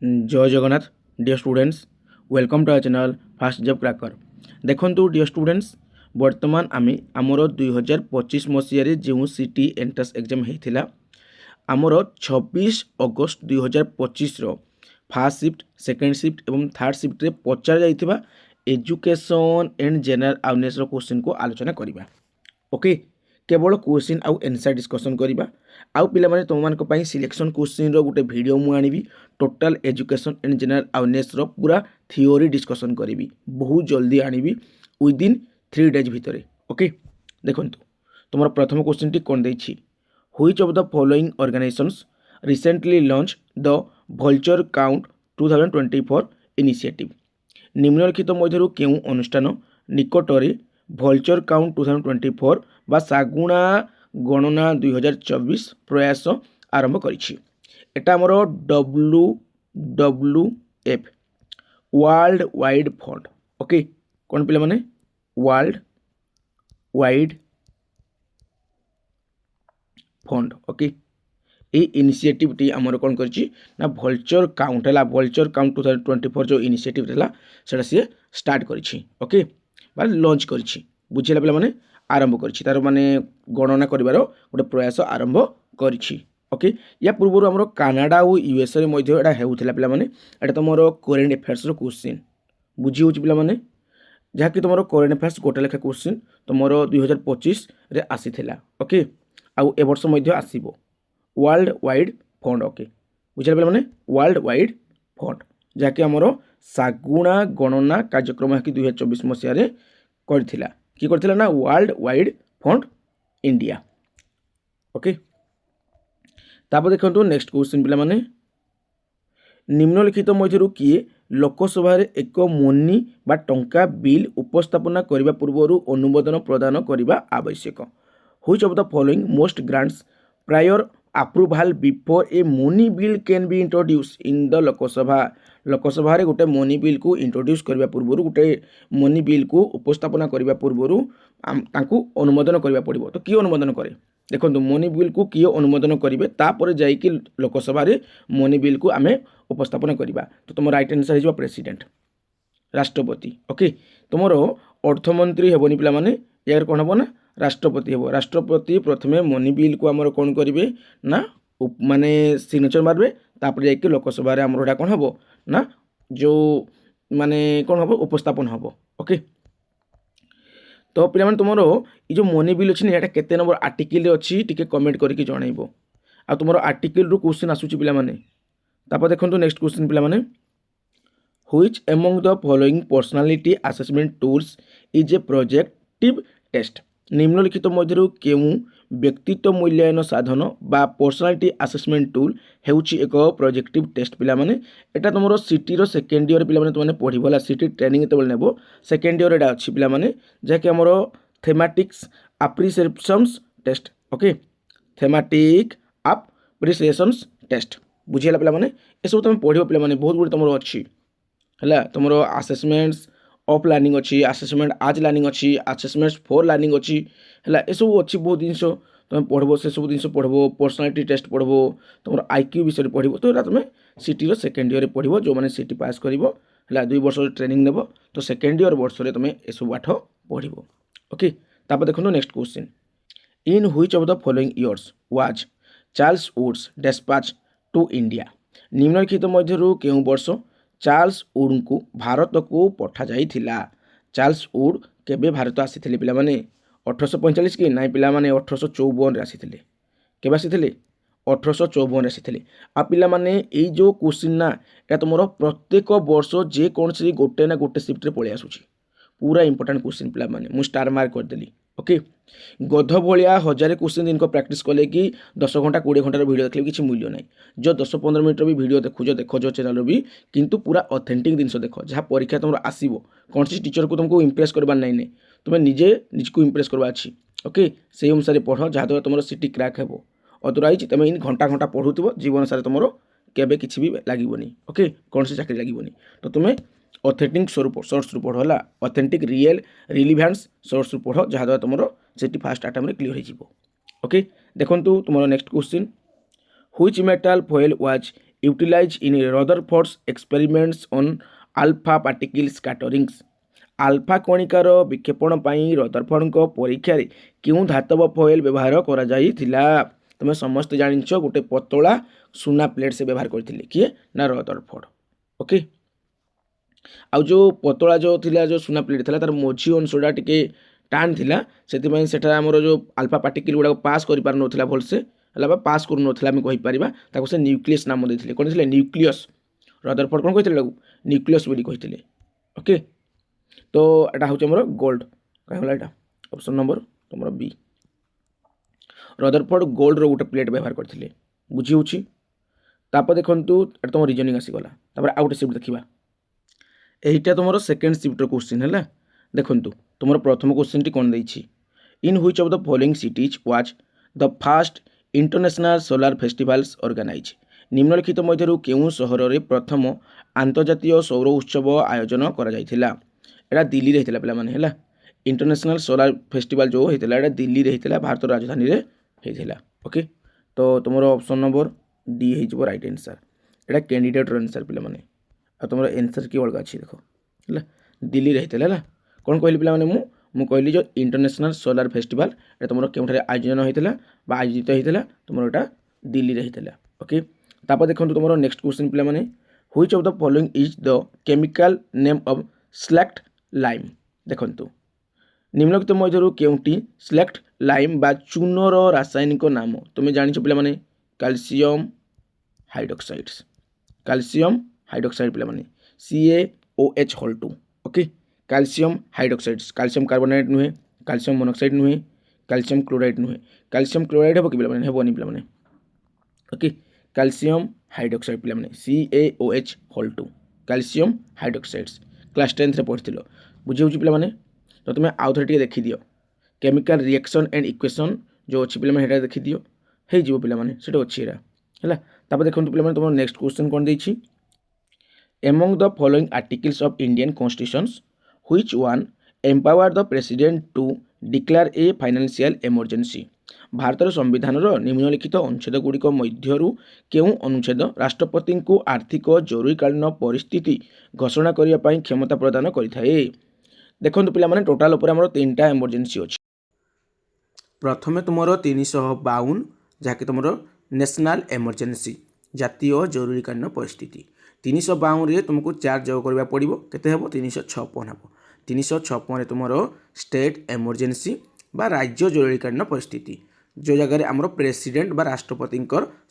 जय Jagannath dear students welcome to our channel Fast Job Cracker देखंतु dear students वर्तमान आम आमर 2025 मसीह जो सीटी एंट्रेंस एग्जाम होता आमर 26 अगस्त 2025 फास्ट शिफ्ट सेकेंड शिफ्ट और थर्ड शिफ्ट रे पचार जाइथिबा education and general awareness question को आलोचना करबा। ओके केवल क्वेश्चन आउ एनसर डिस्कसन करबा आउ पिला माने तुम मानक पई सिलेक्शन क्वेश्चन रो गुटे वीडियो मु आनिबी total education and general awareness रो पूरा थ्योरी डिस्कसन करिबी बहुत जल्दी आनिबी विदिन 3 डेज भितरे। ओके देखंतु तुमर प्रथम क्वेश्चन टी कोन दैछि which of the following organisations recently launch the vulture count 2024 initiative निम्नलिखित मध्यरु केउ अनुष्ठान निकटरे वल्चर काउंट 2024 बा सागुणा गणना 2024 प्रयास आरंभ करिछि। एटा हमर WWF world wide fund. Okay कौन पिला माने वर्ल्ड वाइड फंड। ओके ए इनिशिएटिव टी हमर कौन करछि ना वल्चर काउंट है वल्चर काउंट 2024 जो इनिशिएटिव है सेटा सी स्टार्ट करिछि। ओके बा लॉन्च करिछि बुझिला पिला माने आरंभ करिछि तार माने गणना करिवार गोटे प्रयास आरंभ करिछि। ओके या पूर्व हमर कनाडा और यूएसए रे मध्ये एटा हेउथिला पिला माने एटा तमरो करेंट अफेयर्स रो क्वेश्चन बुझी होछि पिला माने जहा कि तमरो करेंट अफेयर्स गोटे लेखा क्वेश्चन तमरो 2025 रे आसीथिला। ओके आउ ए वर्ष मध्ये आसीबो वर्ल्ड वाइड फंड। ओके बुझिला पिला माने वर्ल्ड वाइड फंड जहा कि हमरो सागुणा गणना कार्यक्रम है कि 2024 मसिया रे करथिला कि करथिला ना world wide fund India. Okay तापर देखंतु नेक्स्ट क्वेश्चन पिला माने निम्नलिखित मध्यरु किए लोकसभा रे एक मनी बा टंका बिल उपस्थापना करिबा पूर्वरु अनुमोदन प्रदान करिबा आवश्यक। Which of the following most grants prior approval before a money bill can be introduce in the Lok Sabha रे गोटे मनी बिल को इंट्रोड्यूस करबा पूर्वरु गोटे मनी बिल को उपस्थापना करबा पूर्वरु तांकु अनुमोदन करबा पड़िबो। तो किए अनुमोदन करे देखंतु मनी बिल को किए अनुमोदन करिवे तापर जाई कि लोकसभा रे मनी बिल को आमे उपस्थापना करबा। तो तुम राइट आंसर हिजो प्रेसिडेंट राष्ट्रपति। ओके तुमरो अर्थमंत्री हेबोनी पिला माने यार कोन हबो ना राष्ट्रपति हेबो। राष्ट्रपति प्रथमे मनी बिल को हमर कोन करिवे ना माने सिग्नेचर मारबे तापर जाई कि लोकसभा रे हमर एटा कोन हबो ना जो माने कोन हबो उपस्थापन हबो। ओके तो पिला माने तुमरो ई जो मनी बिल अछि एटा केते नंबर आर्टिकल रे अछि टिके कमेंट करके जणाइबो आ तुमरो आर्टिकल रो क्वेश्चन आसुची पिला माने। तापर देखंतु नेक्स्ट क्वेश्चन पिला माने which among the following personality assessment tools is a projective test निम्नलिखित मध्यरु केउ व्यक्तित्व मूल्यांकन साधन बा पर्सनालिटी असेसमेंट टूल हेउची एक प्रोजेक्टिव टेस्ट पिला माने एटा तुमरो सिटी रो सेकेंड ईयर पिला माने तुमने पढिबला सिटी ट्रेनिंग तेबल नेबो सेकेंड ईयर एटा अछि पिला माने जे कि हमरो थेमेटिक्स अप्रिसिएशंस टेस्ट। ओके थेमेटिक अप्रिसिएशंस टेस्ट बुझिला पिला माने ए सब तुम पढिबो पिला माने बहुत गुड तुमरो अछि हला तुमरो असेसमेंट्स ऑफ लर्निंग अच्छी असेसमेंट आज लर्निंग अच्छी असेसमेंट्स फॉर लर्निंग अच्छी है ये सब अच्छी बहुत जिन तुम पढ़ब से सब जिन पढ़ब पर्सनालिटी टेस्ट पढ़ब तुम आईक्यू विषय पढ़ब तो तुम सिटी सेकेंड ईयर पढ़ब जो मैंने सिटी पास कर 2 वर्ष ट्रेनिंग नेब तो सेकेंड ईयर वर्ष तुम ये सब पाठ पढ़ब। ओके तापर देखो next question in which of the following years was Charles Woods dispatch to India निम्नलिखित मध्यरु केउ वर्ष चार्ल्स वुड को भारत को पठा जाइथिला। चार्ल्स वुड केबे भारत आसीथिले पिला माने 1845 की नाइ पिला माने 1854 रे आसीथिले केबे आसीथिले 1854 रे आसीथिले आ पिला माने एई जो क्वेश्चन ना एटा तमरो प्रत्येक वर्ष जे कोन से गोटे ना गोटे शिफ्ट रे पळे आसुची पूरा इंपोर्टेंट क्वेश्चन पिला माने मु स्टार मार्क कर देली। ओके गध भलिया हजार क्वेश्चन दिन को प्रैक्टिस कले कि 10 घंटा 20 घंटा वीडियो देखले किसी मूल्य नहीं जो 10-15 मिनट भी वीडियो देखो जो चैनल भी किंतु पूरा ऑथेंटिक जिनस देख जहाँ परीक्षा तुम आसो कौन सी टीचर को तुमको इम्प्रेस करवार नहीं तुम्हें निजे निजको इम्प्रेस करवा अच्छी। ओके से अनुसार पढ़ जहाँद्वारा तुम सीटी क्रैक हे अदरवाइज तुम इन घंटा घंटा पढ़ुव जीवन सारे तुम केबे किसी भी लगनी। ओके कौन सी चाकरी लगनी तो तुम्हें ऑथेंटिक सोर्स रु पढ़ है ऑथेंटिक रियल रिलीवेंस सोर्स रु पढ़ जहाँद्वारा तुम सेटी फास्ट अटेम्प्ट क्लियर हो। ओके देखो तुम next question which metal foil was utilise in Rutherford's experiments on alpha particle scatterings alpha कणिकार विक्षेपण पर रदरफोर्ड परीक्षा क्यों धातव फॉयल व्यवहार करा तुम समस्त जानिछ गोटे पतला सुना प्लेट से व्यवहार करते किए ना रदरफोर्ड ओके आउ जो पतला जो थिला जो सुना प्लेट थिला तार मझी अंशटा टिके टाण थिला सेतिपई सेटा हमर जो अल्फा पार्टिकल गुडा पास करि पार नथिला भलसे हला पास करू नथिला हम कहि परिबा ताको से न्यूक्लियस नाम देथिले कोन थिले न्यूक्लियस रदरफोर्ड कोन कहिथिले न्यूक्लियस बोली कहिथिले ओके तो एटा होचे हमर गोल्ड काय होला एटा ऑप्शन नंबर तुमरो बी रदरफोर्ड गोल्ड रो गोटे प्लेट व्यवहार करथिले बुझी होची तापर देखंतु एटा तुम रीजनिंग आसी गला तापर आ गोटे शिफ्ट देखिबा एटा तुमरो सेकंड शिफ्ट रो क्वेश्चन हैला देखंतु तुमरो प्रथम क्वेश्चन टी कोन दैछि in which of the following cities was the first international solar festivals organise निम्नलिखित मध्यरु केउ शहर रे प्रथम अंतर्जातीय सौर उत्सव आयोजन करा जायथिला एटा दिल्ली रे हेतिला पिला माने हैला इंटरनेशनल सोलार फेस्टिवल जो हेतिला एटा दिल्ली रे हेतिला भारत राजधानी रे हेतिला ओके तो तुमरो ऑप्शन नंबर डी हे जबो राइट आंसर एटा कैंडिडेट रो आंसर पिला माने आ तुमरो आंसर की अलगा अछि देखो हैला दिल्ली रे हेतिला हैला कोन कहली पिला माने मु कहली जो इंटरनेशनल सोलार फेस्टिवल एटा तुमरो केउठारे आयोजन हेतिला बा आयोजित हेतिला तुमरो एटा दिल्ली रे हेतिला ओके तापर देखंतु तुमरो नेक्स्ट क्वेश्चन पिला माने which of the following is the chemical name of slaked lime देखंतु निम्नलिखित मध्यरु केउटी स्लेक्ट लाइम बा चूनर रासायनिक नाम तुम जानिछ पिला माने कैल्शियम हाइड्रोक्साइड पिला माने CaOH whole 2 okay calcium hydroxides calcium carbonate नुहे कैल्शियम मोनोक्साइड नुहे कैल्शियम क्लोराइड नुहे कैल्शियम क्लोराइड हो कि पिला माने हेबोनी पिला माने ओके कैल्शियम हाइड्रोक्साइड पिला माने CaOH whole 2 calcium hydroxides class 10 रे पढ़थिलो बुझी होची पिला माने तो तुम आउ थे टिके देखि दियो केमिकल रिएक्शन एंड इक्वेशन जो अच्छी पिला हेटा देखि दियो हे जीवो पिला माने सेटा अच्छी एरा हैला तापर देखंतु पिला माने तुम नेक्स्ट क्वेश्चन कोन दैछि among the following articles of Indian constitutions which one empower the president to declare a financial emergency भारतर संविधान निम्नलिखित अनुच्छेद गुड़िक मध्यरु केउ अनुच्छेद राष्ट्रपति को आर्थिक जरूरीकालीन परिस्थिति घोषणा करिया पई क्षमता प्रदान करिथाए देखंतु पिला माने टोटल ऊपर हमर तीनटा इमरजेंसी अछि प्रथमे तुमरो 352 जाके तुमरो नेशनल इमरजेंसी जातीय जरूरीकालीन परिस्थिति 352 रे तुमको चार्ज जोग करबा पड़िबो केते हेबो 356 हेबो 356 रे तुमरो स्टेट इमरजेंसी बा राज्य जरूरीकालीन परिस्थिति जो जगह रे हमरो प्रेसिडेंट बा राष्ट्रपति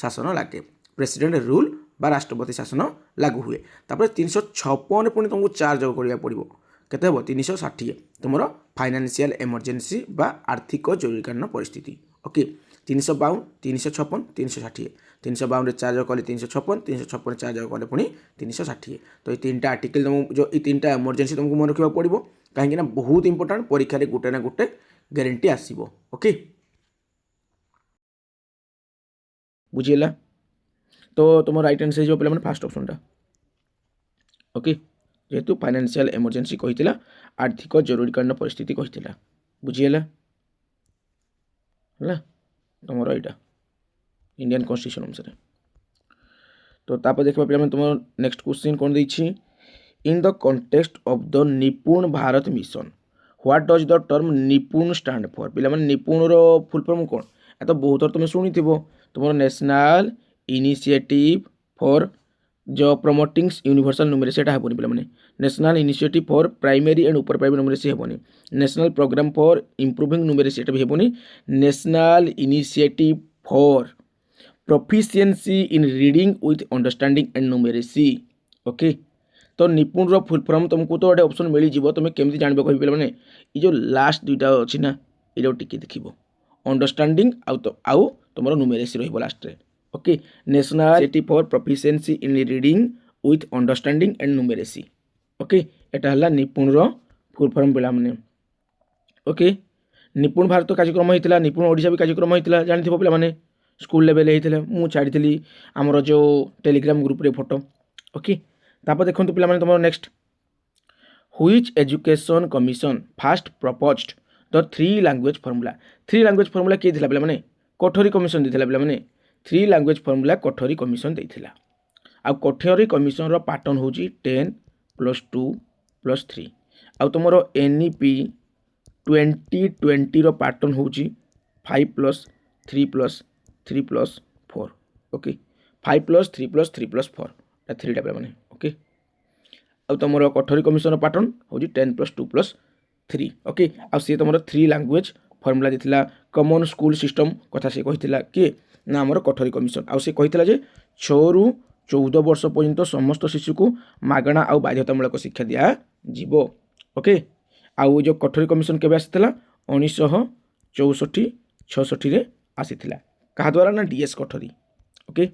शासन लागे प्रेसिडेंट रूल बा राष्ट्रपति शासन लागू हुए तापर 356 रे पुनी तुमको चार्ज जोग करबा पड़िबो केते हेबो 360 तुमरो फाइनेंशियल इमरजेंसी बा आर्थिक जरूरीकालीन परिस्थिति ओके 352 356 360 352 रे चार्ज कले 356 356 रे चार्ज कले पुनी 360 तो ये तीनटा आर्टिकल तुम जो ये तीनटा इमरजेंसी तुमको मन रखिबा पड़िबो काहे ना बहुत इंपोर्टेंट परीक्षा रे गुटे ना गुटे गारंटी आसीबो ओके बुझिला तो तुम राइट आंसर जो पिला फर्स्ट ऑप्शन टा ओके जेहेतु फाइनेंशियल इमरजेंसी कहितला आर्थिक जरूरीकालीन परिस्थिति कहितला बुझिला हला तुम एटा इंडियन कॉन्स्टिट्यूशन अनुसार तो तापर देखबा पिला तुम नेक्स्ट क्वेश्चन कोन दैछि in the context of the Nipun Bharat mission what does the term Nipun stand for पिला निपुण रो फुल फॉर्म कोन ए तो बहुत तुम सुनिथिबो तुम नेशनल इनिशिएटिव फॉर जो प्रमोटिंग यूनिवर्सल न्यूमेरेसी एटा हेबोनी पिला national initiative for primary and upper primary numeracy हेबोनी national programme for improving numeracy एटा भी हेबोनी national initiative for proficiency in reading with understanding and numeracy okay तो निपुण रो फुल फॉर्म तुमको तो गोटे ऑप्शन मिल जिवो तुम केमती जानबे कहि पिला ये जो लास्ट दुईटा अछि ना इरो टिके देखिबो अंडरस्टैंडिंग आउ तुमरो न्यूमेरेसी रहइबो लास्ट रे okay national initiative for proficiency in reading with understanding and numeracy okay एटा हला निपुण रो फुल फॉर्म पिला ओके निपुण भारत कार्यक्रम होइतिला निपुण ओडिशा भी कार्यक्रम होइतिला जानिथिबो पिला स्कूल लेवल होइतिला मु छाड़ी आमर जो टेलीग्राम ग्रुप रे फोटो ओके तापर देखंतु पिला तुम next which education commission fast proposed the 3 language formula किए थिला पिला कोठरी कमिशन देथिला पिला 3 लैंग्वेज फार्मूला कोठरी कमिशन देथिला आउ कठोरी कमिशन पैटर्न हूँ 10+2+3 आउ तुम NEP 2020 पैटर्न हूँ 5+3+3+4 ओके 5+3+3+4 3 टा मैंने ओके आउ तुम कठोरी कमिशन पैटर्न हूँ 10+2+3 ओके आउ सी तुम 3 लैंग्वेज फर्मुला देता कमन स्कूल सिस्टम कथा से कही किए ना आमर कठोरी कमिशन आउ सी कही जे 6 ରୁ 14 वर्ष पर्यंत समस्त शिशु को मागणा आउ बाध्यतामूलक शिक्षा दिज्व ओके आउ जो कठोरी कमिशन केबे आसीथिला 1964-66 आसीथिला कहा द्वारा ना DS कठोरी ओके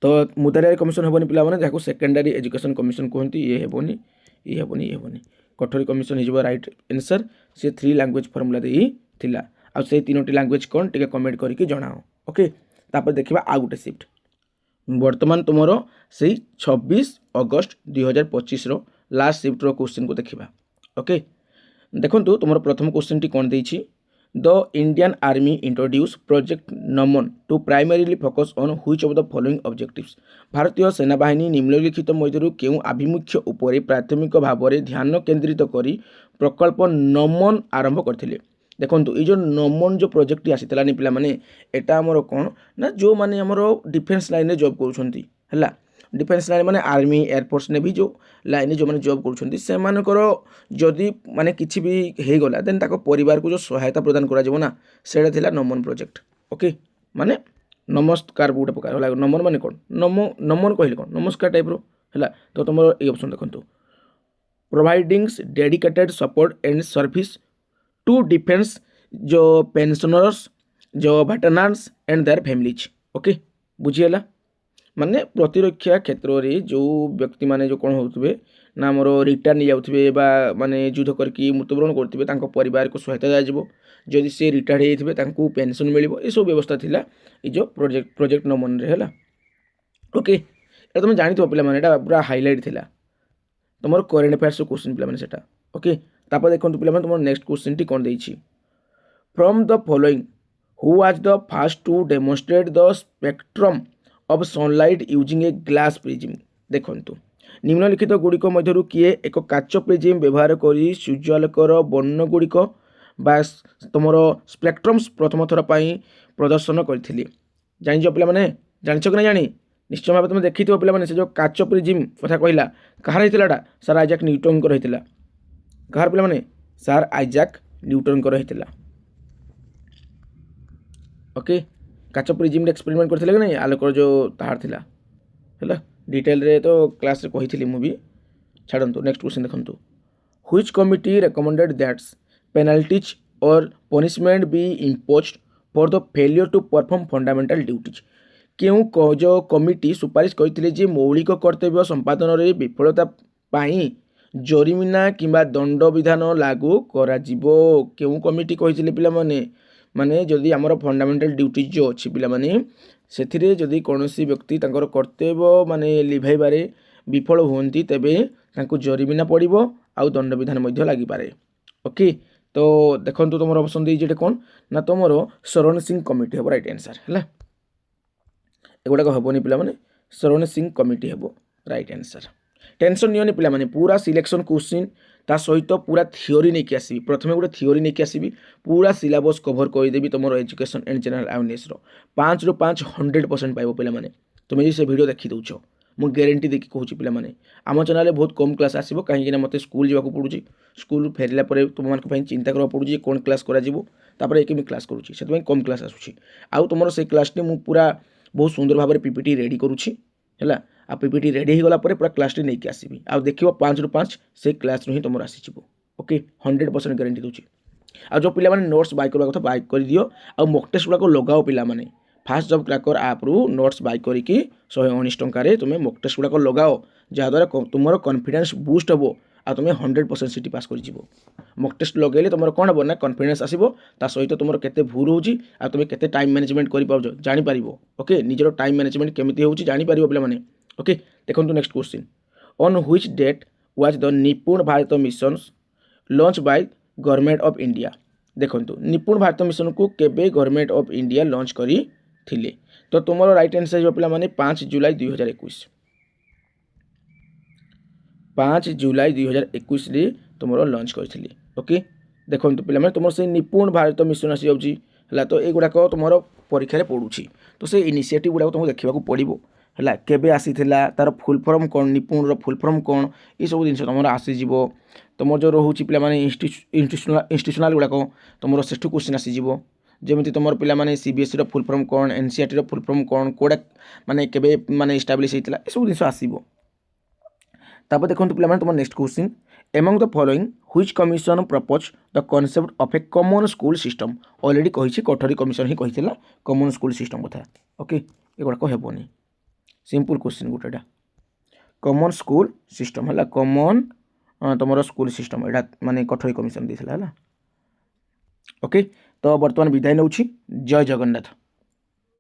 तो मुदारिया कमिशन हेबनी पिला माने जाको सेकेंडरी एजुकेशन कमिशन कहती ये हेबनी ये हेबनी ये हेबनी कठोरी कमिशन हो राइट आंसर से 3 लैंग्वेज फॉर्मूला देई थिला आ से 3टी लैंग्वेज कोन टिके कमेंट करके जणाओ ओके तापर देखिबा आ गुटे शिफ्ट वर्तमान तुमरो से 26 अगस्त 2025 रो लास्ट शिफ्ट रो क्वेश्चन को देखिबा ओके देखंतु तुमरो प्रथम क्वेश्चन टी कोन देइछि the Indian army introduce project Naman to primarily focus on which of the following objectives भारतीय सेनाबाहिनी निम्नलिखित मध्यरु केउ आभिमुख्य उपरे प्राथमिक भाव में ध्यान केंद्रित करी प्रकल्प नमन आरंभ करथिले देखंतु ये जो नमन जो प्रोजेक्ट आसीतला नि पिला माने एटा हमर कोन ना जो माने हमर डिफेंस लाइन रे जॉब करूछंती हला डिफेंस लाइन माने आर्मी एयरफोर्स ने भी जो लाइन जो माने जॉब करूछंती से मानकर जदि माने किछि भी हे गला देन ताको परिवार को जो सहायता प्रदान करा जेबो ना सेडा थिला नमन प्रोजेक्ट ओके माने नमस्कार गुटे प्रकार हला नमन माने कोन नमन कहले कोन नमस्कार टाइप रो हला तो तुमरो ए ऑप्शन देखंतु providing dedicated support and service to defence जो पेंशनर्स जो veterans and their families okay बुझीला माने प्रतिरक्षा क्षेत्र रे जो व्यक्ति माने जो कोन होतबे ना हमर रिटायर नि जाउथबे बा माने युद्ध करके मृत्युवरण करथिबे तांको परिवार को सहायता जाजिबो जदि से रिटायर हेथिबे तांको पेंशन मिलिबो ए सब व्यवस्था थिला ए जो प्रोजेक्ट नमन रे हला ओके ए तुम जानितो पिला माने एटा पूरा हाइलाइट थिला तुमर करेंट अफेयर्स क्वेश्चन पिला माने सेटा ओके तापर देखंतु पिला माने तुमर नेक्स्ट क्वेश्चन टी कोन देइछि from the following who was the first to demonstrate the spectrum of sunlight using a glass prism देखंतु निम्नलिखित गुड़िक मध्यरु किए एक काच प्रिज्म व्यवहार करी सूर्यालोकर वर्ण गुड़िक बा तुमर स्पेक्ट्रम्स प्रथम थर पई प्रदर्शन करथिली जानिजो पिला माने जानिछ कि ना जानी निश्चय भाव तुम देखिथिबो पिला माने से जो काच प्रिज्म कथा कहला कहार हेतिलाडा सर आइजैक न्यूटन को रहितला कहार पिला माने सर आइजैक न्यूटन को रहितला ओके काच प्रिज्म एक्सपेरिमेंट करथिले कि नहीं आलोकर जो ताहार थिला हैला डिटेल रे तो क्लास रे कहिथिली मु भी छाडंतु नेक्स्ट क्वेश्चन देखंतु which committee recommended that's penalties और punishment be imposed for the failure to perform fundamental duties केउ जो कमिटी सुपारिश करथिले जे मौलिक कर्तव्य संपादन रे विफलता पाई जरिमाना किंबा दंड विधान लागू करा जिवो केउ कमिटी कहिथिले पिला माने जदि आमर फंडामेंटल ड्यूटीज जो अच्छी पिला माने सेथिरे जदि कोनोसी व्यक्ति तांकर कर्तव्य माने लिभाइबारे विफल होंती तेबे तांको जरिमाना पड़िबो आउ दंड विधान मध्य लागि पारे ओके तो देखंतु तुमर ऑप्शन दे जेटे कोन ना तुमरो शरण सिंह कमिटी हेबो राइट आंसर हला एगुडा को हबोनी पिला माने शरण सिंह कमिटी हेबो राइट आंसर टेंशन नियोनी पिला माने पूरा सिलेक्शन क्वेश्चन ता सहित पूरा थियोरी नहीं कि आसबि प्रथमे गोटे थियोरी नहीं कि आसबि पूरा सिलेबस कवर कर देबी तुम एजुकेशन एंड जनरल अवेयरनेस रो 5 ରୁ 5 100% पाइबो पिला माने तुम जे से वीडियो देखि दउछो मु गारंटी देखि कहूची पिला माने आम चैनल रे बहुत कम क्लास आसीबो काहे कि ना मते स्कूल जीवा को पडुची स्कूल फेरला परे तुम मान को पई चिंता करा पडुची कोन क्लास करा जिवो तापर एकेमी क्लास करूची से कम क्लास आसुची आउ तुमरो से क्लास ने मु पूरा बहुत सुंदर भाबरे पीपीटी रेडी करूची हैला आ पीपीटी रेडी हो गला परे पूरा क्लास टी नहीं आसबि आ देखिबो 5 ରୁ 5 से क्लास रो ही तुमर आसी छिबो ओके 100% गारंटी दूची आ जो पिला माने नोट्स बाय करबा कथा बाय कर दियो आ मॉक टेस्ट गुला को लगाओ पिला माने फास्ट जॉब क्रैकर ऐप रु नोट्स बाय करी की 119 टंका रे तुमे मॉक टेस्ट गुला को लगाओ जा द्वारा तुमरो कॉन्फिडेंस बूस्ट हबो आ तुमे 100% सिटी पास कर जिवो मॉक टेस्ट लगेले तुमरो कोन हबो ना कॉन्फिडेंस आसीबो ता सहित तुमरो केते भूल होउची आ तुमे केते टाइम मैनेजमेंट करि पाउजो जानि परिबो ओके निजरो टाइम मैनेजमेंट केमिति होउची जानि परिबो पिला माने ओके देखो next question on which date was the Nipun Bharat mission launch by government of India देखो निपुण भारत मिशन को केबे गवर्नमेंट ऑफ इंडिया लॉन्च करी थिले तो तुम राइट आंसर हो पे 5 जुलाई 2021 5 जुलाई 2021 तुम लंच करी। ओके देखो पे तुम से निपुण भारत मिशन आसी जाऊँगी तो युवाक तुम परीक्षा पड़ूँ तो से इनिशिएटिव गुड़ाक तुमको देखा पड़ो है केबे आसी तार फुल फॉर्म कौन निपुण फुल फॉर्म कौन ये सब जिन तुम आसीज तुम जो रोचे पे इंस्टीट्यूशनल गुड़ाक तुम से क्वेश्चन आसीज जमी तुम पे सीबीएसई फुल फॉर्म कौन एनसीईआरटी फुल फॉर्म कौन कौटा माने केबे माने एस्टाब्लिश होता है सब जिन आसो। तापर देखो पे तुम next question among the following which commission propose the concept of a common school system already कही कोठरी कमिशन ही कही कॉमन स्कूल सिस्टम कथा। ओके ये गुड़ाक हेबनी सिंपल क्वेश्चन गोटेटा कॉमन स्कूल सिस्टम है कॉमन तुम स्कूल सिस्टम यहाँ माने कोठरी कमिशन देता है। ओके तो बर्तमान विदाय नौछि जय जगन्नाथ।